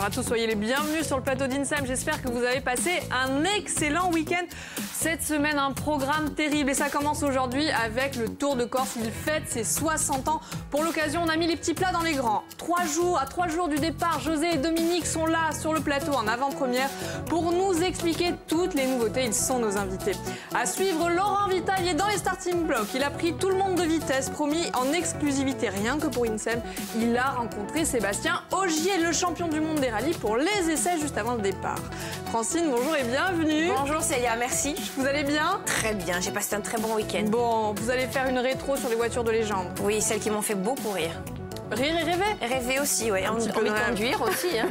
Bonjour à tous, soyez les bienvenus sur le plateau d'INSEM. J'espère que vous avez passé un excellent week-end. Cette semaine, un programme terrible et ça commence aujourd'hui avec le Tour de Corse. Il fête ses 60 ans. Pour l'occasion, on a mis les petits plats dans les grands. À 3 jours du départ, José et Dominique sont là sur le plateau en avant-première pour nous expliquer toutes les nouveautés. Ils sont nos invités. À suivre, Laurent Vitale est dans les starting blocks. Il a pris tout le monde de vitesse, promis en exclusivité, rien que pour INSEM. Il a rencontré Sébastien Ogier, le champion du monde des rallyes, pour les essais juste avant le départ. Francine, bonjour et bienvenue. Bonjour Célia, merci. Vous allez bien? Très bien, j'ai passé un très bon week-end. Bon, vous allez faire une rétro sur les voitures de légende. Oui, celles qui m'ont fait beaucoup rire. Rire et rêver? Rêver aussi, oui. Un petit peu de conduire aussi. Hein.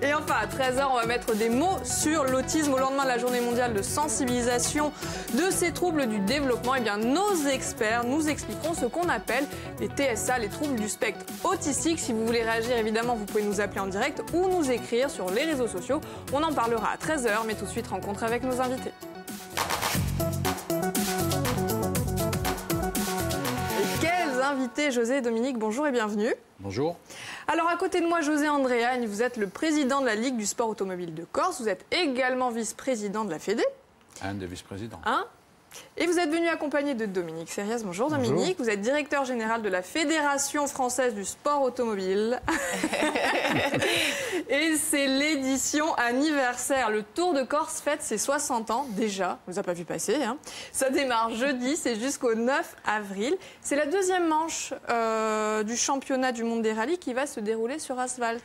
Et enfin, à 13h, on va mettre des mots sur l'autisme au lendemain de la journée mondiale de sensibilisation de ces troubles du développement. Eh bien, nos experts nous expliqueront ce qu'on appelle les TSA, les troubles du spectre autistique. Si vous voulez réagir, évidemment, vous pouvez nous appeler en direct ou nous écrire sur les réseaux sociaux. On en parlera à 13h, mais tout de suite, rencontre avec nos invités. Invité José et Dominique, bonjour et bienvenue. Bonjour. Alors à côté de moi, José Andréagne, vous êtes le président de la Ligue du sport automobile de Corse, vous êtes également vice-président de la Fédé. Un des vice-présidents. Et vous êtes venu accompagné de Dominique Sérias. Bonjour Dominique, vous êtes directeur général de la Fédération française du sport automobile. Et c'est l'édition anniversaire. Le Tour de Corse fête ses 60 ans déjà. On ne vous a pas vu passer. Hein. Ça démarre jeudi, c'est jusqu'au 9 avril. C'est la deuxième manche du championnat du monde des rallyes qui va se dérouler sur asphalte.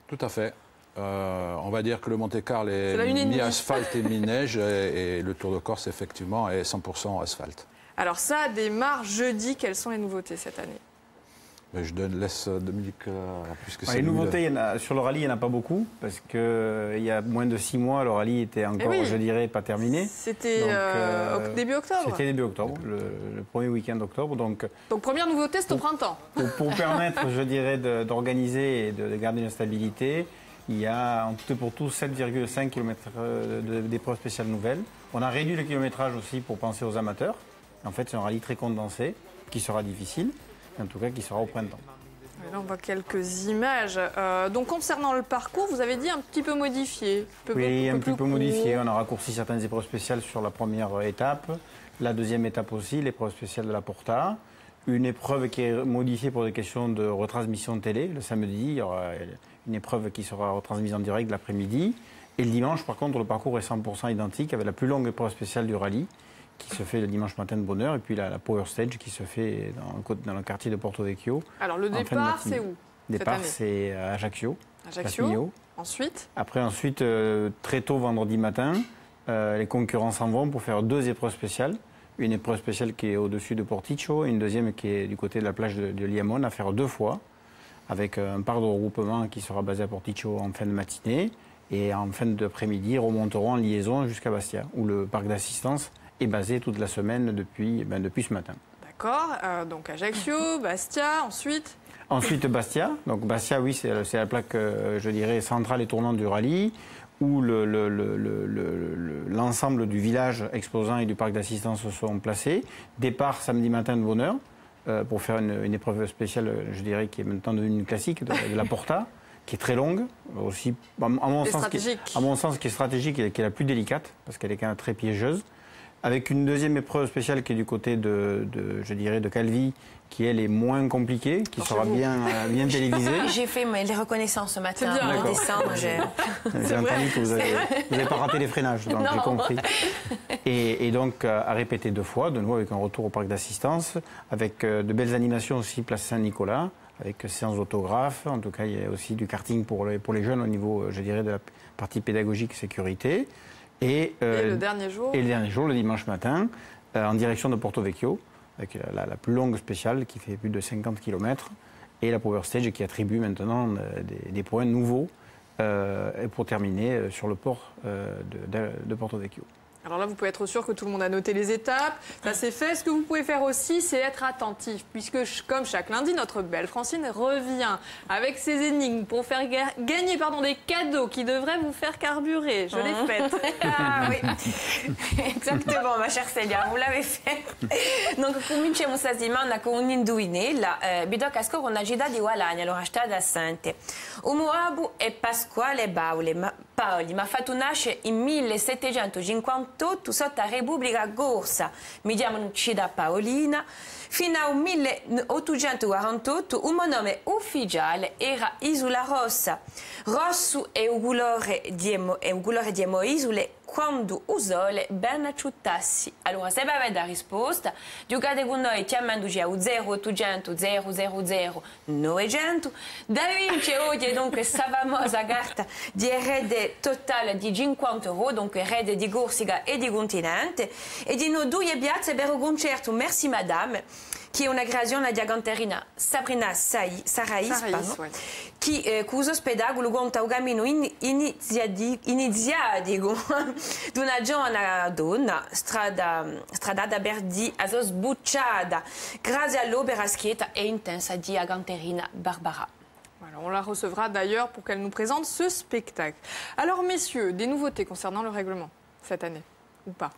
Tout à fait. On va dire que le Monte-Carlo est mi-asphalte et mi-neige et le Tour de Corse, effectivement, est 100% asphalte. Alors ça démarre jeudi. Quelles sont les nouveautés cette année? Je laisse Dominique plus que ça. Les nouveautés, sur le rallye, il n'y en a pas beaucoup, parce qu'il y a moins de 6 mois, le rallye était encore, je dirais, pas terminé. C'était début octobre. C'était début octobre, le premier week-end d'octobre. Donc première nouveauté, c'est au printemps. Pour permettre, je dirais, d'organiser et de garder une stabilité, il y a en tout et pour tout 7,5 km d'épreuves spéciales nouvelles. On a réduit le kilométrage aussi pour penser aux amateurs. En fait, c'est un rallye très condensé, qui sera difficile. En tout cas, qui sera au printemps. Là, on voit quelques images. Donc, concernant le parcours, vous avez dit un petit peu modifié. Oui, un petit peu modifié. On a raccourci certaines épreuves spéciales sur la première étape. La deuxième étape aussi, l'épreuve spéciale de la Porta. Une épreuve qui est modifiée pour des questions de retransmission télé. Le samedi, il y aura une épreuve qui sera retransmise en direct l'après-midi. Et le dimanche, par contre, le parcours est 100% identique avec la plus longue épreuve spéciale du rallye, qui se fait le dimanche matin de bonne heure, et puis la Power Stage qui se fait dans le quartier de Porto Vecchio. Alors le départ, c'est où? Le départ, c'est à Ajaccio. Ajaccio. Ensuite? Ensuite, très tôt vendredi matin, les concurrents s'en vont pour faire 2 épreuves spéciales. Une épreuve spéciale qui est au-dessus de Porticcio, et une deuxième qui est du côté de la plage de Liamone, à faire 2 fois, avec un parc de regroupement qui sera basé à Porticcio en fin de matinée. Et en fin d'après-midi, remonteront en liaison jusqu'à Bastia, où le parc d'assistance est basé toute la semaine depuis ce matin. D'accord, donc Ajaccio, Bastia, ensuite? Ensuite Bastia. Donc Bastia, oui, c'est la plaque, je dirais, centrale et tournante du rallye, où l'ensemble du village exposant et du parc d'assistance se sont placés. Départ samedi matin de bonne heure, pour faire une épreuve spéciale, je dirais, qui est maintenant devenue une classique, de la Porta, qui est très longue, aussi, à mon sens, qui est stratégique et qui est la plus délicate, parce qu'elle est quand même très piégeuse. Avec une deuxième épreuve spéciale qui est du côté je dirais, de Calvi, qui elle est moins compliquée, qui sera bien télévisée. J'ai fait les reconnaissances ce matin, en décembre. J'ai entendu que vous n'avez pas raté les freinages, donc j'ai compris. Et donc à répéter 2 fois, de nouveau avec un retour au parc d'assistance, avec de belles animations aussi place Saint-Nicolas, avec séance d'autographes. En tout cas, il y a aussi du karting pour les jeunes au niveau, je dirais, de la partie pédagogique sécurité. Et le dernier jour? Et le dernier jour, le dimanche matin, en direction de Porto Vecchio, avec la plus longue spéciale qui fait plus de 50 km, et la Power Stage qui attribue maintenant des points nouveaux, et pour terminer sur le port de Porto Vecchio. Alors là, vous pouvez être sûr que tout le monde a noté les étapes. Ça, c'est fait. Ce que vous pouvez faire aussi, c'est être attentif. Puisque, comme chaque lundi, notre belle Francine revient avec ses énigmes pour faire gagner des cadeaux qui devraient vous faire carburer. Je l'ai faite. Ah oui, exactement, ma chère Celia, vous l'avez fait. Donc, cominciamo settimana con un'indovinella. Bidoc ascor una gita di guadagno, allora state assente. Umuabu e Pasquale Paoli mi ha fatto nascere in 1758 sotto la Repubblica Corsa. Mi chiamano Cida Paolina. Fino al 1848 il mio nome ufficiale era Isola Rossa. Rosso è il colore di mo isole quando il sole ben ciuttassi. Allora, se avete la risposta, giocate con noi chiamandoci a 0800 000 900. Da vince oggi donc questa famosa carta di erede totale di 50 euro, donc erede di Corsica e di continente, e di noi due piazze per un concerto Merci Madame, che è una creazione di canterina Sabrina Sarais, che cuso spettacolo conta un cammino iniziatico di una giovane donna stradata per di a sbucciata grazie all'opera schietta e intensa di canterina Barbara. Voilà, on la recevra d'ailleurs pour qu'elle nous présente ce spectacle. Alors messieurs, des nouveautés concernant le règlement cette année, ou pas?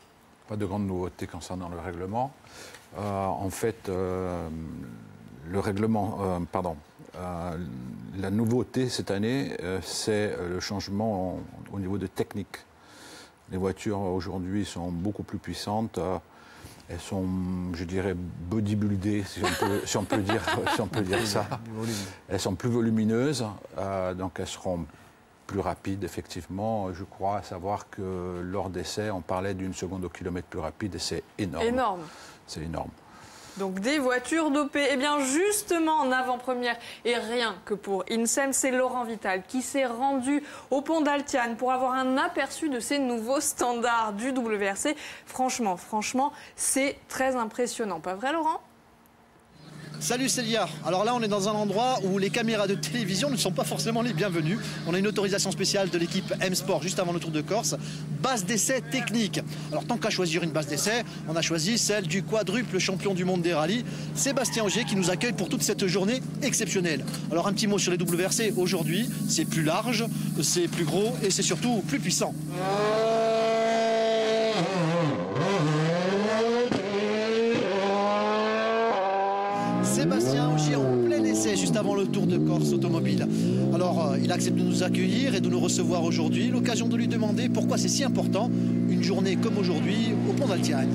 Pas de grandes nouveautés concernant le règlement. En fait, le règlement, la nouveauté cette année, c'est le changement au niveau de technique. Les voitures aujourd'hui sont beaucoup plus puissantes. Elles sont, je dirais, bodybuildées, si on peut dire ça. Elles sont plus volumineuses, donc elles seront plus rapides, effectivement. Je crois savoir que lors d'essais, on parlait d'1 seconde au kilomètre plus rapide, et c'est énorme. Énorme. C'est énorme. Donc des voitures dopées. Eh bien justement en avant-première, et rien que pour INSEM, c'est Laurent Vital qui s'est rendu au pont d'Altiane pour avoir un aperçu de ces nouveaux standards du WRC. Franchement, c'est très impressionnant. Pas vrai Laurent ? Salut Célia, alors là on est dans un endroit où les caméras de télévision ne sont pas forcément les bienvenues. On a une autorisation spéciale de l'équipe M-Sport juste avant le Tour de Corse. Base d'essai technique. Alors tant qu'à choisir une base d'essai, on a choisi celle du quadruple champion du monde des rallyes, Sébastien Ogier, qui nous accueille pour toute cette journée exceptionnelle. Alors un petit mot sur les WRC aujourd'hui, c'est plus large, c'est plus gros et c'est surtout plus puissant. Sébastien Ogier en plein essai juste avant le Tour de Corse automobile. Alors il accepte de nous accueillir et de nous recevoir aujourd'hui. L'occasion de lui demander pourquoi c'est si important une journée comme aujourd'hui au pont d'Altiane.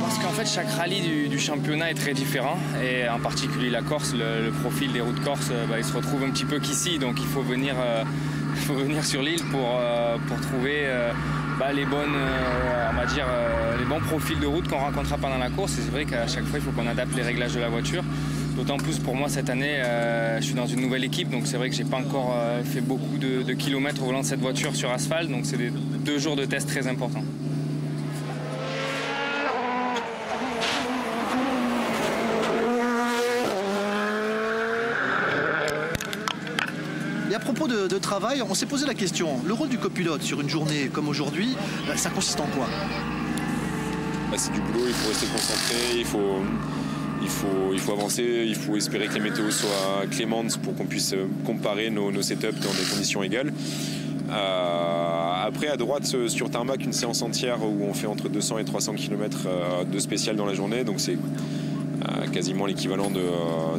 Parce qu'en fait chaque rallye du championnat est très différent, et en particulier la Corse, le profil des routes corse, il se retrouve un petit peu qu'ici, donc il faut venir sur l'île pour trouver les bonnes, les bons profils de route qu'on rencontrera pendant la course. Et c'est vrai qu'à chaque fois il faut qu'on adapte les réglages de la voiture. D'autant plus pour moi cette année, je suis dans une nouvelle équipe, donc c'est vrai que j'ai pas encore fait beaucoup de kilomètres au volant de cette voiture sur asphalte, donc c'est 2 jours de tests très importants. Et à propos de travail, on s'est posé la question, le rôle du copilote sur une journée comme aujourd'hui, ça consiste en quoi? C'est du boulot, il faut rester concentré, il faut avancer, il faut espérer que les météos soient clémentes pour qu'on puisse comparer nos setups dans des conditions égales. Après, à droite, sur tarmac, une séance entière où on fait entre 200 et 300 km de spécial dans la journée, donc c'est quasiment l'équivalent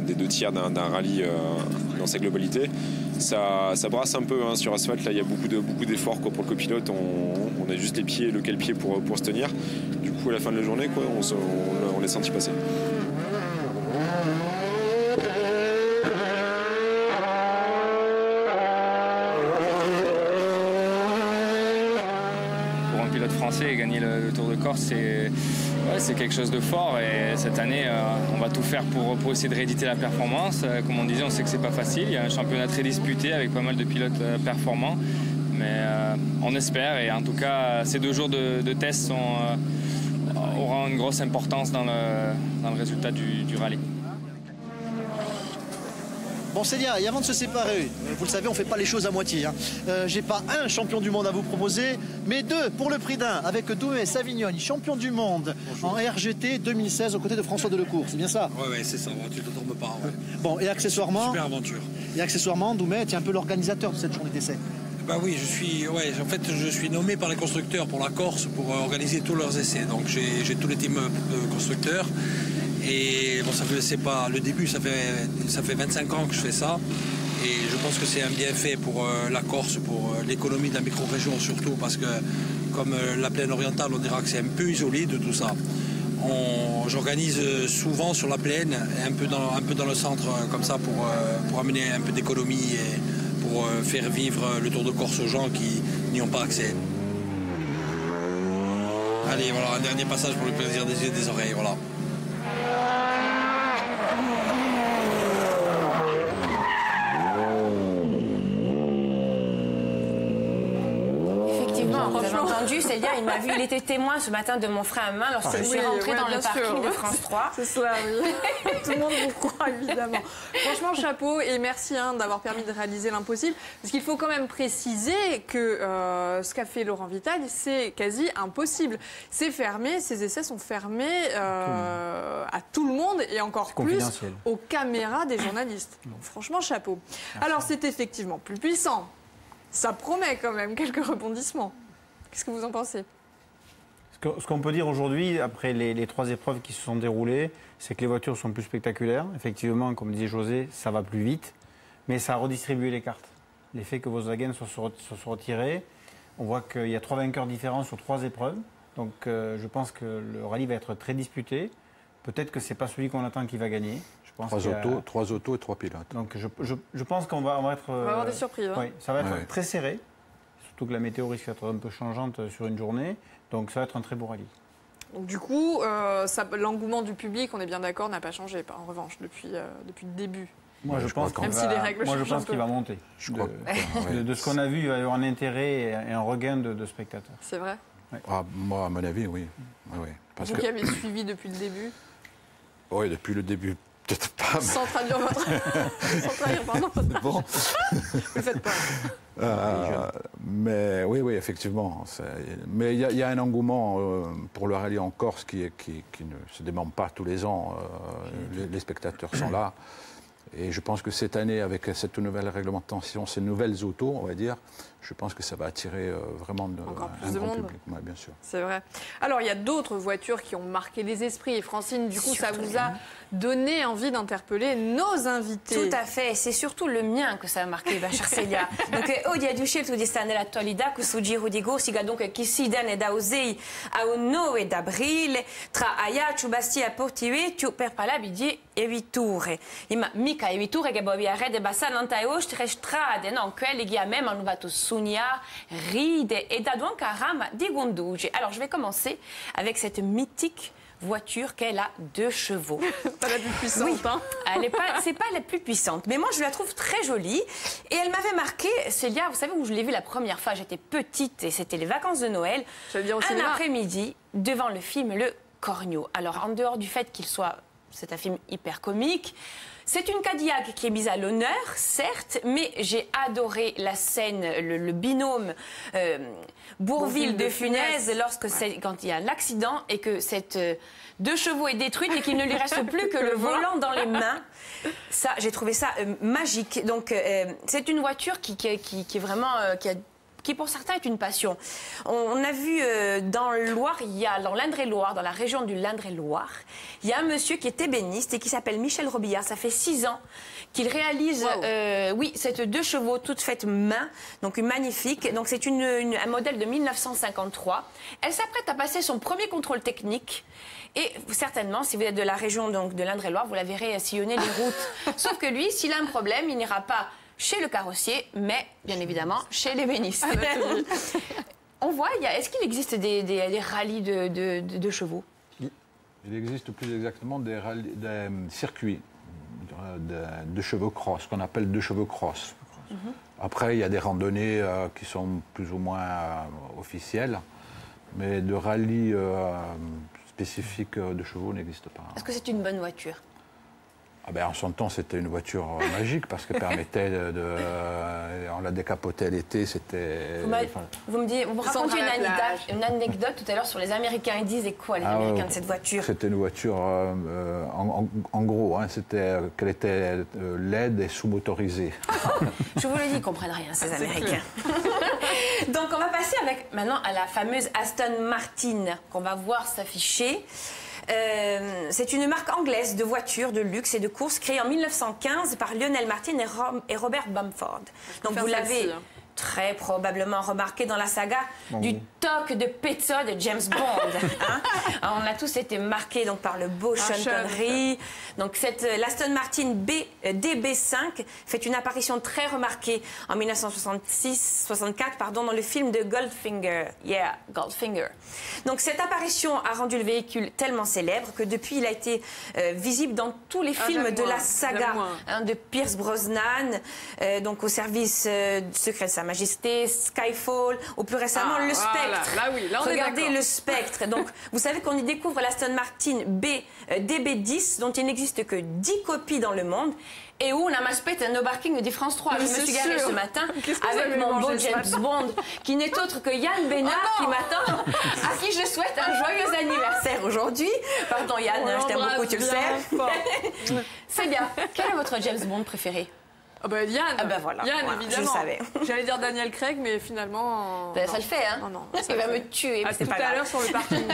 des 2 tiers d'un rallye dans sa globalité. Ça brasse un peu sur asphalte, là il y a beaucoup d'efforts pour le copilote, on a juste lequel pied pour se tenir. Du coup à la fin de la journée on les senti passer. Pour un pilote français, gagner le Tour de Corse, c'est quelque chose de fort, et cette année on va tout faire pour essayer de rééditer la performance. Comme on disait, on sait que c'est pas facile, il y a un championnat très disputé avec pas mal de pilotes performants, mais on espère, et en tout cas ces 2 jours de tests auront une grosse importance dans le résultat du rallye. Bon Célia, et avant de se séparer, vous le savez, on ne fait pas les choses à moitié. Hein. J'ai pas un champion du monde à vous proposer, mais deux pour le prix d'un, avec Doumé Savignoni, champion du monde en RGT 2016 aux côtés de François Delecourt. C'est bien ça? Ouais, c'est ça, tu te trompes pas. Ouais. Bon, et accessoirement, super aventure. Et accessoirement, Doumé, tu es un peu l'organisateur de cette journée d'essai. Bah oui, je suis nommé par les constructeurs pour la Corse pour organiser tous leurs essais. Donc j'ai tous les teams constructeurs. Et bon, c'est pas le début, ça fait 25 ans que je fais ça. Et je pense que c'est un bienfait pour la Corse, pour l'économie de la micro-région surtout, parce que comme la plaine orientale, on dira que c'est un peu isolé de tout ça. J'organise souvent sur la plaine, un peu dans le centre, comme ça, pour amener un peu d'économie et pour faire vivre le Tour de Corse aux gens qui n'y ont pas accès. Allez, voilà, un dernier passage pour le plaisir des yeux et des oreilles, voilà. Vous avez entendu, Célia, il m'a vu, il était témoin ce matin de mon frein à main lorsque je suis rentrée dans le parking de France 3. C'est ça, oui. Tout le monde vous croit, évidemment. Franchement, chapeau et merci d'avoir permis de réaliser l'impossible. Parce qu'il faut quand même préciser que ce qu'a fait Laurent Vitale, c'est quasi impossible. C'est fermé, ces essais sont fermés à tout le monde et encore plus aux caméras des journalistes. Donc, franchement, chapeau. Alors, c'est effectivement plus puissant. Ça promet quand même quelques rebondissements. Qu'est-ce que vous en pensez? Ce qu'on peut dire aujourd'hui, après les 3 épreuves qui se sont déroulées, c'est que les voitures sont plus spectaculaires. Effectivement, comme disait José, ça va plus vite, mais ça a redistribué les cartes. L'effet que Volkswagen se soit retiré, on voit qu'il y a 3 vainqueurs différents sur 3 épreuves. Donc je pense que le rallye va être très disputé. Peut-être que ce n'est pas celui qu'on attend qui va gagner. Je pense 3 autos et 3 pilotes. Donc je pense qu'on va être... On va avoir des surprises. Oui, ça va être très serré. Surtout que la météo risque d'être un peu changeante sur une journée. Donc ça va être un très beau rallye. Donc du coup, l'engouement du public, on est bien d'accord, n'a pas changé, en revanche, depuis le début. Moi, je pense qu'il va monter. De ce qu'on a vu, il va y avoir un intérêt et un regain de spectateurs. C'est vrai? Moi, à mon avis, oui. Parce vous qui avez suivi depuis le début? Oui, depuis le début. Peut-être pas. Sans traduire votre... Sans trahir, pardon. Bon. Vous le faites pas. Mais oui, effectivement. Mais il y a un engouement pour le rallye en Corse qui ne se dément pas tous les ans. Les spectateurs sont là. Et je pense que cette année, avec cette nouvelle réglementation, ces nouvelles autos, on va dire, je pense que ça va attirer vraiment encore plus un de grand monde. public. Ouais, bien sûr. C'est vrai. Alors, il y a d'autres voitures qui ont marqué les esprits. Et Francine, du coup, ça vous a donné envie d'interpeller nos invités. Tout à fait. C'est surtout le mien que ça a marqué, chère Célia. Donc, oggi è uscito di sta nell'attualità questo giro di corsa che si dà da Osei a 9 d'aprile tra Ajaccio, Bastia e Portivetto per parlare di Eviture. Ma mica Eviture che poi arrede bassananta e ostre strade, no? Quelli che a même hanno fatto sognare, ride et da donc a rama di Gondouge. Alors, je vais commencer avec cette mythique voiture qu'elle a 2 chevaux. Pas la plus puissante, oui. Hein. C'est pas la plus puissante, mais moi je la trouve très jolie. Et elle m'avait marqué, Célia, vous savez où je l'ai vue la première fois, j'étais petite et c'était les vacances de Noël. Un après-midi, devant le film Le Corneau. Alors en dehors du fait c'est un film hyper comique, c'est une Cadillac qui est mise à l'honneur, certes, mais j'ai adoré la scène, le binôme Bourvil de Funès, quand il y a l'accident et que cette 2 chevaux est détruite et qu'il ne lui reste plus que le volant dans les mains. Ça, j'ai trouvé ça magique. Donc, c'est une voiture qui est vraiment... qui pour certains est une passion. On a vu dans le Loire, dans l'Indre-et-Loire, dans la région du l'Indre-et-Loire, il y a un monsieur qui est ébéniste et qui s'appelle Michel Robillard. Ça fait 6 ans qu'il réalise cette 2 chevaux toute faite main, donc une magnifique. Donc c'est un modèle de 1953. Elle s'apprête à passer son premier contrôle technique. Et certainement, si vous êtes de la région donc, de l'Indre-et-Loire, vous la verrez sillonner les routes. Sauf que lui, s'il a un problème, il n'ira pas chez le carrossier, mais bien évidemment chez l'ébéniste. On voit, est-ce qu'il existe des rallyes de chevaux? Il existe plus exactement des circuits de chevaux cross, qu'on appelle de chevaux cross. Après, il y a des randonnées qui sont plus ou moins officielles, mais de rallye spécifique de chevaux n'existe pas. Est-ce que c'est une bonne voiture? Ah ben, en son temps, c'était une voiture magique parce qu'elle permettait on la décapotait l'été, c'était... Vous me racontiez une anecdote tout à l'heure sur les Américains. Ils disaient quoi, les Américains, de cette voiture? C'était une voiture, en gros, hein, c'était qu'elle était laide et sous-motorisée. Je vous le dis, ils ne comprennent rien, ces Américains. Donc, on va passer maintenant à la fameuse Aston Martin qu'on va voir s'afficher. C'est une marque anglaise de voitures de luxe et de course créée en 1915 par Lionel Martin et Robert Bamford. Donc vous l'avez très probablement remarqué dans la saga du toc de pizza de James Bond. Hein. On a tous été marqués donc, par le beau Sean Connery. Donc l'Aston Martin DB5 fait une apparition très remarquée en 1964 dans le film de Goldfinger. Yeah, Goldfinger. Donc cette apparition a rendu le véhicule tellement célèbre que depuis il a été visible dans tous les films de la saga de Pierce Brosnan, donc au service secret de Sa Majesté, Skyfall, ou plus récemment le Spectre. Là, regardez le Spectre. Donc vous savez qu'on y découvre l'Aston Martin DB10 dont il n'existe que 10 copies dans le monde. Et où on a m'aspect no parking de France 3. Je me suis garée ce matin avec mon beau James Bond, qui n'est autre que Yann Bénard qui m'attend, à qui je souhaite un joyeux anniversaire aujourd'hui. Pardon Yann, je t'aime beaucoup, tu le sais. C'est bien. Quel est votre James Bond préféré? Yann. Voilà. Yann, voilà, évidemment. Je savais. J'allais dire Daniel Craig, mais finalement... ça le fait, hein. Non, il va me tuer, mais c'est pas grave. Tout à l'heure sur le parking.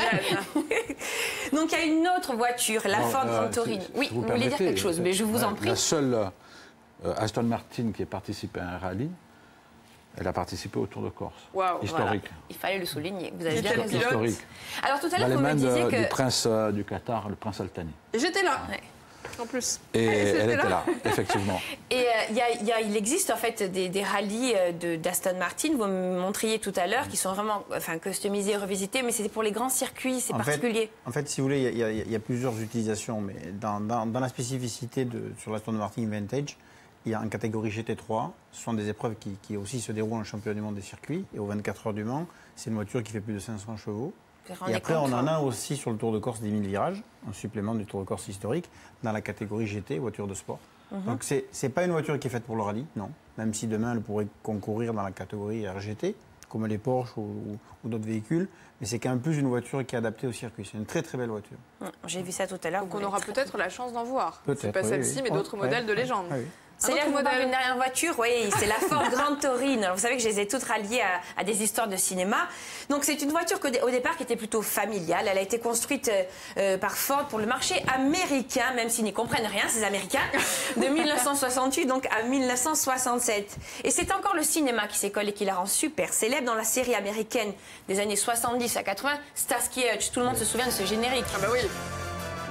Donc, il y a une autre voiture, la Ford Grand Touring. Oui, vous voulez dire quelque chose, mais je vous en prie. La seule Aston Martin qui a participé à un rallye, elle a participé au Tour de Corse. Wow, historique. Voilà. Il fallait le souligner. Vous avez bien raison. Historique. Alors, tout à l'heure, vous me disiez que... du prince du Qatar, le prince Al Thani. Et j'étais là. Ouais. En plus. Et elle était là, effectivement. Et il existe en fait des rallyes d'Aston Martin, vous me montriez tout à l'heure, qui sont vraiment customisés, revisités, mais c'est pour les grands circuits, c'est particulier. En fait, si vous voulez, il y a plusieurs utilisations, mais dans la spécificité sur l'Aston Martin Vantage, il y a une catégorie GT3, ce sont des épreuves qui aussi se déroulent en championnat du monde des circuits, et aux 24 heures du Mans, c'est une voiture qui fait plus de 500 chevaux. Et après, on en a aussi sur le Tour de Corse 10 000 virages, en supplément du Tour de Corse historique, dans la catégorie GT, voiture de sport. Donc, c'est pas une voiture qui est faite pour le rallye, non. Même si demain, elle pourrait concourir dans la catégorie RGT, comme les Porsche ou d'autres véhicules. Mais c'est quand même plus une voiture qui est adaptée au circuit. C'est une très très belle voiture. J'ai vu ça tout à l'heure. Donc on aura peut-être la chance d'en voir. C'est pas celle-ci, mais d'autres modèles de légende. Oui. C'est là une dernière voiture, oui, c'est la Ford Grand Touring. Vous savez que je les ai toutes ralliées à des histoires de cinéma. Donc c'est une voiture au départ qui était plutôt familiale. Elle a été construite par Ford pour le marché américain, même s'ils n'y comprennent rien, ces Américains, de 1968 donc à 1967. Et c'est encore le cinéma qui s'écolle et qui la rend super célèbre dans la série américaine des années 70 à 80, Starsky et Hutch. Tout le monde se souvient de ce générique. Ah bah oui.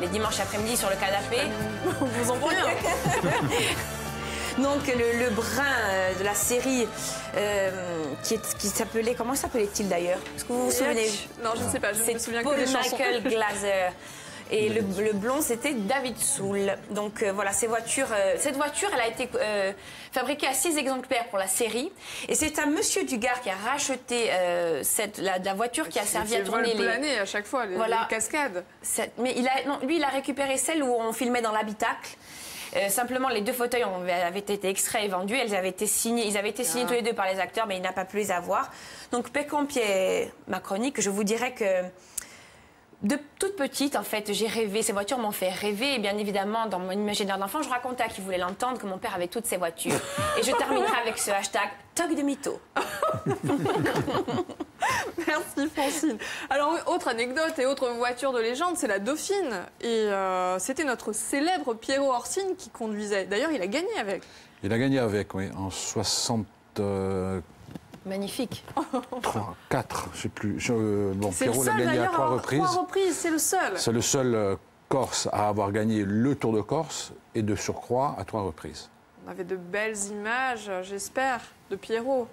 Les dimanches après-midi sur le canapé. On vous en voit rien. Donc le brun de la série qui s'appelait... Comment s'appelait-il d'ailleurs? Est-ce que vous vous souvenez? Non, je ne sais pas. Je me souviens Paul que des chansons. Michael Glaser. Et le blond, c'était David Soul. Donc voilà, cette voiture, elle a été fabriquée à 6 exemplaires pour la série. Et c'est un monsieur Dugard qui a racheté la voiture qui a servi à tourner les... planer à chaque fois, les cascades. Mais lui, il a récupéré celle où on filmait dans l'habitacle. Simplement, les 2 fauteuils avaient été extraits et vendus. Ils avaient été signés tous les 2 par les acteurs, mais il n'a pas pu les avoir. Donc, Pécampier, ma chronique, je vous dirais que de toute petite, en fait, j'ai rêvé. Ces voitures m'ont fait rêver. Et bien évidemment, dans mon imaginaire d'enfant, je racontais à qui voulait l'entendre que mon père avait toutes ces voitures. Et je terminerai avec ce hashtag toc de mytho. Merci Francine. Alors, autre anecdote et autre voiture de légende, c'est la Dauphine. Et c'était notre célèbre Piero Orsini qui conduisait. D'ailleurs, il a gagné avec. Il a gagné avec, oui, en 60... Magnifique. 4, je ne sais plus. Pierrot l'a gagné à 3 reprises. 3 reprises, c'est le seul. C'est le seul Corse à avoir gagné le Tour de Corse et de surcroît à 3 reprises. On avait de belles images, j'espère, de Pierrot.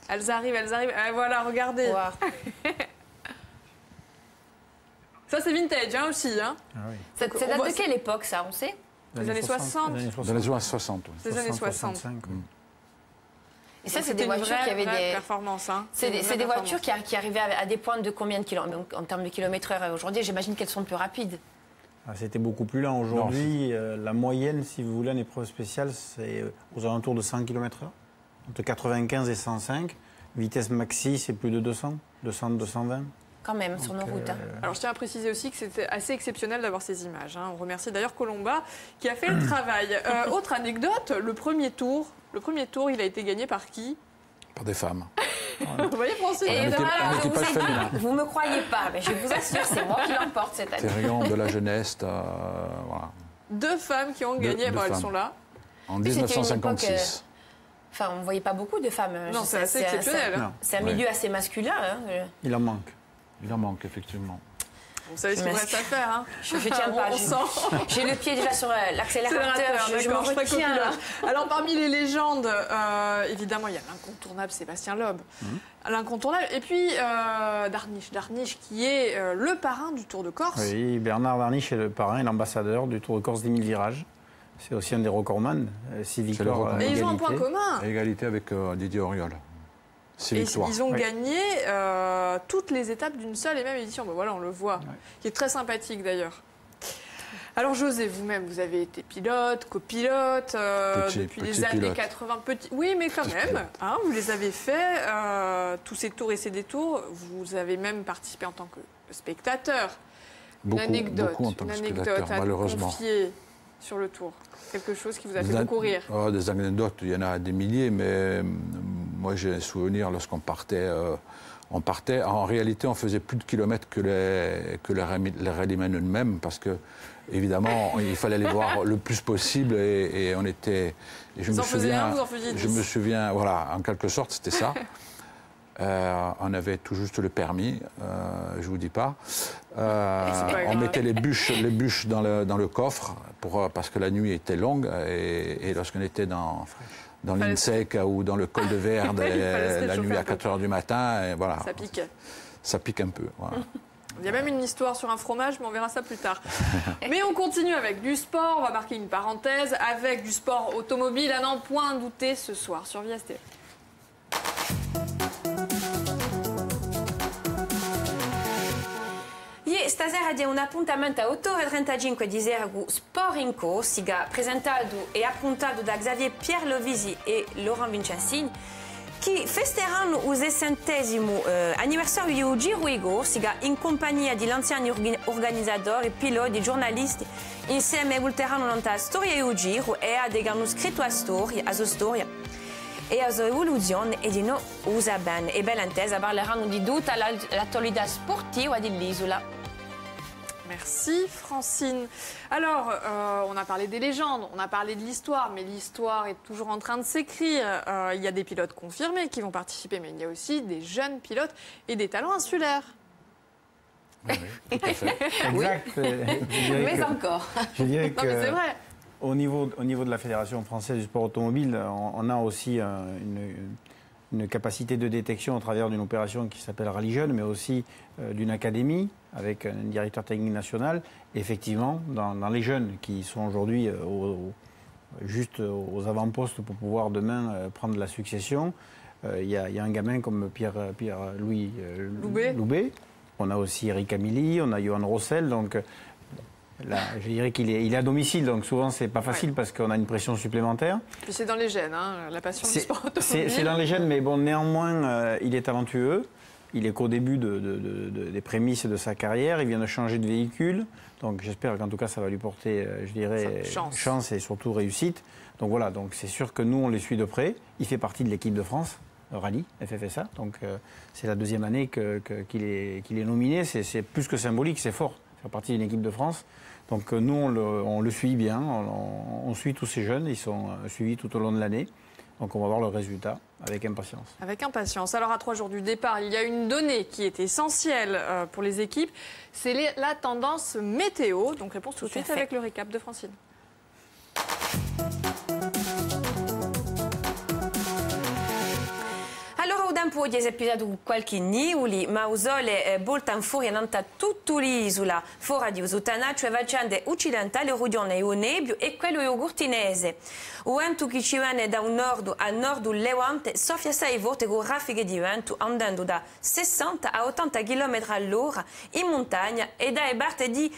Elles arrivent. Voilà, regardez. Wow. Ça, c'est vintage aussi. Hein. Ah oui. Ça date de quelle époque, ça, on sait? Les années 60. Dans les années 60, oui. Les années 60. 65, oui. Et ça, c'est des voitures qui avaient des performances. Hein. C'est des voitures qui arrivaient à des pointes de combien de kilomètres en termes de kilomètres heure? Aujourd'hui, j'imagine qu'elles sont plus rapides. C'était beaucoup plus lent. Aujourd'hui, la moyenne, si vous voulez, en épreuve spéciale, c'est aux alentours de 100 km/h. Entre 95 et 105. Vitesse maxi, c'est plus de 200, 220. Quand même, sur nos routes. Alors, je tiens à préciser aussi que c'était assez exceptionnel d'avoir ces images. On remercie d'ailleurs Colomba qui a fait le travail. Autre anecdote, le premier tour, il a été gagné par qui? Par des femmes. Vous voyez, Francine, vous me croyez pas, mais je vous assure, c'est moi qui l'emporte cette année. Thérion, de la jeunesse, voilà. 2 femmes qui ont gagné, elles sont là. En 1956. Enfin, on ne voyait pas beaucoup de femmes. Non, c'est assez exceptionnel. C'est un milieu assez masculin. Il en manque. Il en manque, effectivement. Vous savez ce qu'il reste à faire. Je ne tiens pas. J'ai le pied déjà sur l'accélérateur. Je me retiens. Alors, parmi les légendes, évidemment, il y a l'incontournable Sébastien Loeb. L'incontournable. Et puis, Darniche, qui est le parrain du Tour de Corse. Oui, Bernard Darniche est le parrain et l'ambassadeur du Tour de Corse 10 000 virages. C'est aussi un des recordman, 6 victoires. Et ils ont un point commun. À égalité avec Didier Auriol. 6 victoires. Ils ont gagné toutes les étapes d'une seule et même édition. Ben voilà, on le voit, qui est très sympathique d'ailleurs. Alors José, vous-même, vous avez été pilote, copilote depuis les années 80. Oui, mais quand même, vous les avez faits, tous ces tours et ces détours. Vous avez même participé en tant que spectateur. Beaucoup en tant que spectateur, malheureusement. Sur le tour, quelque chose qui vous a fait beaucoup rire? Des anecdotes, il y en a des milliers, mais moi j'ai un souvenir lorsqu'on partait. En réalité, on faisait plus de kilomètres que les rallymen eux-mêmes, parce que évidemment, il fallait les voir le plus possible, et on était. Et vous en faisiez 10. Je me souviens, voilà, en quelque sorte, c'était ça. On avait tout juste le permis, je vous dis pas. On mettait les bûches dans le coffre parce que la nuit était longue, et lorsqu'on était dans l'INSEC ou dans le col de Verde la nuit à 4 h du matin, et voilà. Ça pique. Ça pique un peu. Voilà. Il y a même une histoire sur un fromage, mais on verra ça plus tard. Mais on continue avec du sport. On va marquer une parenthèse avec du sport automobile. À n'en point douter ce soir sur VSTF. Stasera di un appuntamento a 8h35 di Zergu Sport in Corsica, presentato e appuntato da Xavier Pierlovisi e Laurent Vincenzini, che festeranno il 60° anniversario di Giro di Corsica in compagnia di anziani organizzatori, piloti e giornalisti. Insieme volteranno la storia del Giro e hanno scritto la storia e la sua evoluzione e di no usa bene e bella intesa parleranno di tutta l'attualità sportiva dell'isola. Merci Francine. Alors, on a parlé des légendes, on a parlé de l'histoire, mais l'histoire est toujours en train de s'écrire. Il y a des pilotes confirmés qui vont participer, mais il y a aussi des jeunes pilotes et des talents insulaires. Oui, tout à fait. Exact. Mais encore. Je dirais que non, mais c'est vrai. Au niveau de la Fédération française du sport automobile, on a aussi une capacité de détection au travers d'une opération qui s'appelle Rallye Jeunes, mais aussi d'une académie avec un directeur technique national. Et effectivement, dans les jeunes qui sont aujourd'hui juste aux avant-postes pour pouvoir demain prendre la succession, il y a un gamin comme Pierre-Louis Loubet. On a aussi Eric Camilli, on a Johan Rossel, donc là, je dirais qu'il est à domicile, donc souvent c'est pas facile parce qu'on a une pression supplémentaire. Puis c'est dans les gènes, la passion du sport automobile. C'est dans les gènes, mais bon, néanmoins, il est talentueux. Il est qu'au début des prémices de sa carrière. Il vient de changer de véhicule, donc j'espère qu'en tout cas ça va lui porter, je dirais, chance et surtout réussite. Donc voilà, donc c'est sûr que nous on les suit de près. Il fait partie de l'équipe de France rallye FFSA, donc c'est la 2e année qu'il est nominé. C'est plus que symbolique, c'est fort. Faire partie d'une équipe de France. Donc nous, on le suit bien, on suit tous ces jeunes, ils sont suivis tout au long de l'année. Donc on va voir le résultat avec impatience. Avec impatience. Alors à 3 jours du départ, il y a une donnée qui est essentielle pour les équipes, c'est la tendance météo. Donc réponse tout de suite avec le récap de Francine. Allora, un po' di episodi qualche niuli, ma usole boltan fuori nanta tutta l'isola, fuori di Usutana, cioè vacciande occidentale, Rudione e Nebbio e quello iogurtinese. O vento che ci viene da un nord a nord levante, soffia 6 volte con raffiche di vento andando da 60 a 80 km all'ora in montagna e dai parti di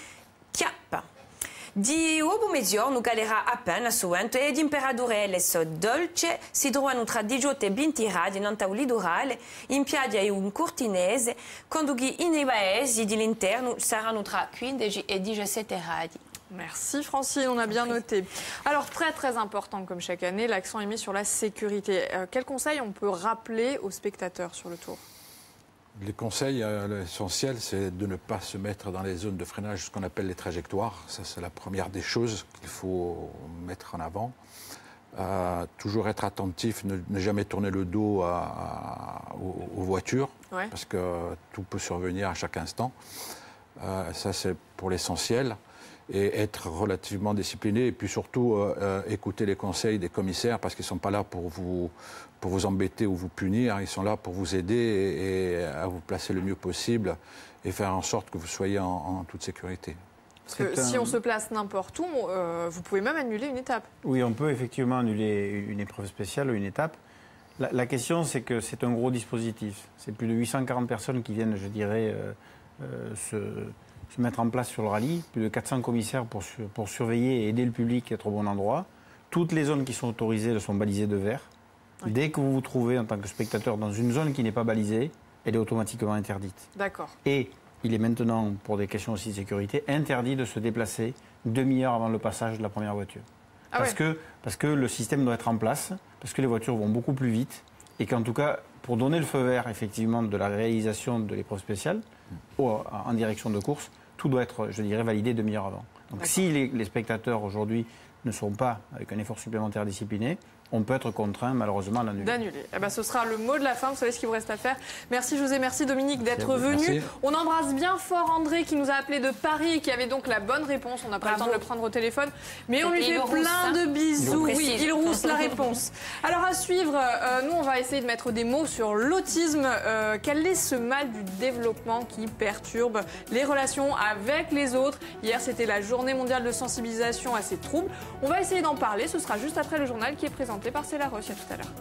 Chiappa. Di uovo mezzogiorno calerà appena su vento e temperature so dolce si trovano tra 18 e 20 gradi in alta litorale, in piaggia e un cortinese, quando in paesi dell'interno saranno tra 15 et 17 gradi. Merci Francine, on a bien noté. Alors très important comme chaque année, l'accent est mis sur la sécurité. Quels conseils on peut rappeler aux spectateurs sur le Tour? Les conseils, l'essentiel, c'est de ne pas se mettre dans les zones de freinage, ce qu'on appelle les trajectoires. Ça, c'est la première des choses qu'il faut mettre en avant. Toujours être attentif, ne jamais tourner le dos aux voitures, parce que tout peut survenir à chaque instant. Ça, c'est pour l'essentiel. Et être relativement discipliné et puis surtout écouter les conseils des commissaires parce qu'ils ne sont pas là pour vous embêter ou vous punir, ils sont là pour vous aider et à vous placer le mieux possible et faire en sorte que vous soyez en toute sécurité. Parce que si on se place n'importe où, vous pouvez même annuler une étape. Oui, on peut effectivement annuler une épreuve spéciale ou une étape. La question, c'est que c'est un gros dispositif. C'est plus de 840 personnes qui viennent, je dirais, se mettre en place sur le rallye, plus de 400 commissaires pour surveiller et aider le public à être au bon endroit. Toutes les zones qui sont autorisées sont balisées de vert. Oui. Dès que vous vous trouvez en tant que spectateur dans une zone qui n'est pas balisée, elle est automatiquement interdite. D'accord. Et il est maintenant, pour des questions aussi de sécurité, interdit de se déplacer une demi-heure avant le passage de la première voiture. Parce que le système doit être en place, parce que les voitures vont beaucoup plus vite, et qu'en tout cas, pour donner le feu vert effectivement de la réalisation de l'épreuve spéciale, en direction de course, tout doit être, je dirais, validé demi-heure avant. Donc si les spectateurs aujourd'hui ne sont pas avec un effort supplémentaire discipliné, on peut être contraint malheureusement à l'annuler. D'annuler. Eh ben, ce sera le mot de la fin, vous savez ce qu'il vous reste à faire. Merci José, merci Dominique d'être venus. On embrasse bien fort André qui nous a appelé de Paris, qui avait donc la bonne réponse. On n'a pas le temps de le prendre au téléphone, mais on lui fait plein de bisous. Oui, il rousse la réponse. Alors à suivre, nous on va essayer de mettre des mots sur l'autisme. Quel est ce mal du développement qui perturbe les relations avec les autres? Hier c'était la journée mondiale de sensibilisation à ces troubles. On va essayer d'en parler, ce sera juste après le journal qui est présenté par Céla Roche. À tout à l'heure.